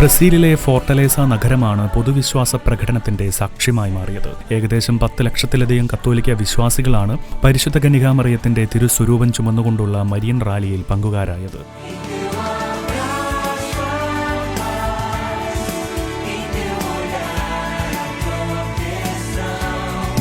ബ്രസീലിലെ ഫോർട്ടലേസ നഗരമാണ് പൊതുവിശ്വാസ പ്രകടനത്തിന്റെ സാക്ഷ്യമായി മാറിയത്. ഏകദേശം 10 ലക്ഷത്തിലധികം കത്തോലിക്ക വിശ്വാസികളാണ് പരിശുദ്ധ കന്യകാമറിയത്തിന്റെ തിരുസ്വരൂപം ചുമന്നുകൊണ്ടുള്ള മരിയൻ റാലിയിൽ പങ്കുകാരായത്.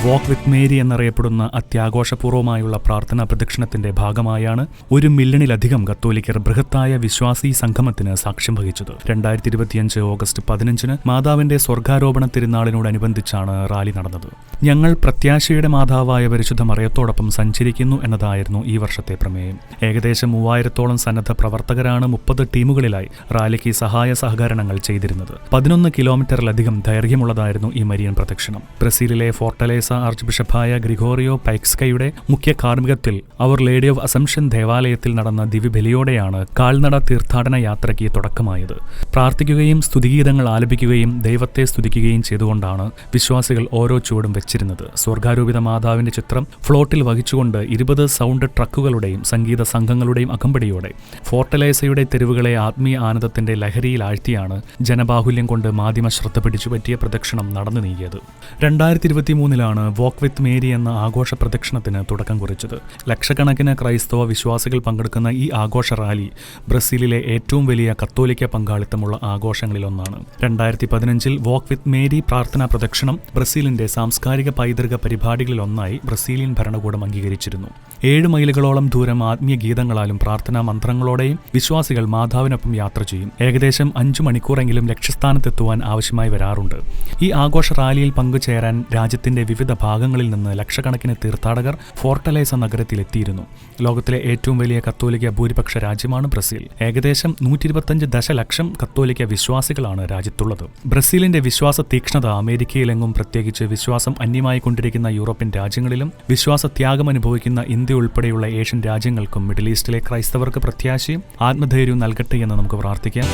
വാക്ക് വിത്ത് മേരി എന്നറിയപ്പെടുന്ന അത്യാഘോഷപൂർവ്വമായുള്ള പ്രാർത്ഥനാ പ്രദക്ഷിണത്തിന്റെ ഭാഗമായാണ് 1 മില്യണിലധികം കത്തോലിക്കർ ബൃഹത്തായ വിശ്വാസി സംഗമത്തിന് സാക്ഷ്യം വഹിച്ചത്. 2025 ഓഗസ്റ്റ് 15 മാതാവിന്റെ സ്വർഗാരോപണ തിരുനാളിനോടനുബന്ധിച്ചാണ് റാലി നടന്നത്. ഞങ്ങൾ പ്രത്യാശയുടെ മാതാവായ പരിശുദ്ധ മറിയത്തോടൊപ്പം സഞ്ചരിക്കുന്നു എന്നതായിരുന്നു ഈ വർഷത്തെ പ്രമേയം. ഏകദേശം 3000-ഓളം സന്നദ്ധ പ്രവർത്തകരാണ് 30 ടീമുകളിലായി റാലിക്ക് സഹായ സഹകരണങ്ങൾ ചെയ്തിരുന്നത്. 11 കിലോമീറ്ററിലധികം ദൈർഘ്യമുള്ളതായിരുന്നു ഈ മരിയൻ പ്രദക്ഷിണം. ബ്രസീലിലെ ഫോർട്ടലേസ ആർച്ച് ബിഷപ്പായ ഗ്രിഗോറിയോ പൈക്സ്കയുടെ മുഖ്യ കാർമ്മികത്വത്തിൽ അവർ ലേഡി ഓഫ് അസംഷൻ ദേവാലയത്തിൽ നടന്ന ദിവ്യബലിയോടെയാണ് കാൽനട തീർത്ഥാടന യാത്രയ്ക്ക് തുടക്കമായത്. പ്രാർത്ഥിക്കുകയും സ്തുതിഗീതങ്ങൾ ആലപിക്കുകയും ദൈവത്തെ സ്തുതിക്കുകയും ചെയ്തുകൊണ്ടാണ് വിശ്വാസികൾ ഓരോ ചുവടും വെച്ചിരുന്നത്. സ്വർഗാരൂപിത മാതാവിന്റെ ചിത്രം ഫ്ലോട്ടിൽ വഹിച്ചുകൊണ്ട് 20 സൗണ്ട് ട്രക്കുകളുടെയും സംഗീത സംഘങ്ങളുടെയും അകമ്പടിയോടെ ഫോർട്ടലേസയുടെ തെരുവുകളെ ആത്മീയ ആനന്ദത്തിന്റെ ലഹരിയിൽ ആഴ്ത്തിയാണ് ജനബാഹുല്യം കൊണ്ട് മാധ്യമ ശ്രദ്ധ പിടിച്ചുപറ്റിയ പ്രദക്ഷിണം നടന്നു നീങ്ങിയത്. 2023 വാക്ക് വിത്ത് മേരി എന്ന ആഘോഷ പ്രദക്ഷിണത്തിന് തുടക്കം കുറിച്ചത്. ലക്ഷക്കണക്കിന് ക്രൈസ്തവ വിശ്വാസികൾ പങ്കെടുക്കുന്ന ഈ ആഘോഷ റാലി ബ്രസീലിലെ ഏറ്റവും വലിയ കത്തോലിക്ക പങ്കാളിത്തമുള്ള ആഘോഷങ്ങളിലൊന്നാണ്. 2015 വാക്ക് വിത്ത് മേരി പ്രാർത്ഥനാ പ്രദക്ഷിണം ബ്രസീലിന്റെ സാംസ്കാരിക പൈതൃക പരിപാടികളിലൊന്നായി ബ്രസീലിയൻ ഭരണകൂടം അംഗീകരിച്ചിരുന്നു. 7 മൈലുകളോളം ദൂരം ആത്മീയ ഗീതങ്ങളാലും പ്രാർത്ഥനാ മന്ത്രങ്ങളോടെയും വിശ്വാസികൾ മാതാവിനൊപ്പം യാത്ര ചെയ്യും. ഏകദേശം 5 മണിക്കൂറെങ്കിലും ലക്ഷ്യസ്ഥാനത്തെത്തുവാൻ ആവശ്യമായി വരാറുണ്ട്. ഈ ആഘോഷ റാലിയിൽ പങ്കുചേരാൻ രാജ്യത്തിന്റെ വിവിധ ഭാഗങ്ങളിൽ നിന്ന് ലക്ഷക്കണക്കിന് തീർത്ഥാടകർ ഫോർട്ടലേസ നഗരത്തിൽ എത്തിയിരുന്നു. ലോകത്തിലെ ഏറ്റവും വലിയ കത്തോലിക്ക ഭൂരിപക്ഷ രാജ്യമാണ് ബ്രസീൽ. ഏകദേശം 125 ദശലക്ഷം കത്തോലിക്ക വിശ്വാസികളാണ് രാജ്യത്തുള്ളത്. ബ്രസീലിന്റെ വിശ്വാസ തീക്ഷ്ണത അമേരിക്കയിലെങ്ങും, പ്രത്യേകിച്ച് വിശ്വാസം അന്യമായി കൊണ്ടിരിക്കുന്ന യൂറോപ്യൻ രാജ്യങ്ങളിലും വിശ്വാസ ത്യാഗം അനുഭവിക്കുന്ന ഇന്ത്യ ഉൾപ്പെടെയുള്ള ഏഷ്യൻ രാജ്യങ്ങൾക്കും മിഡിൽ ഈസ്റ്റിലെ ക്രൈസ്തവർക്ക് പ്രത്യാശയും ആത്മധൈര്യവും നൽകട്ടെ എന്ന് നമുക്ക് പ്രാർത്ഥിക്കാം.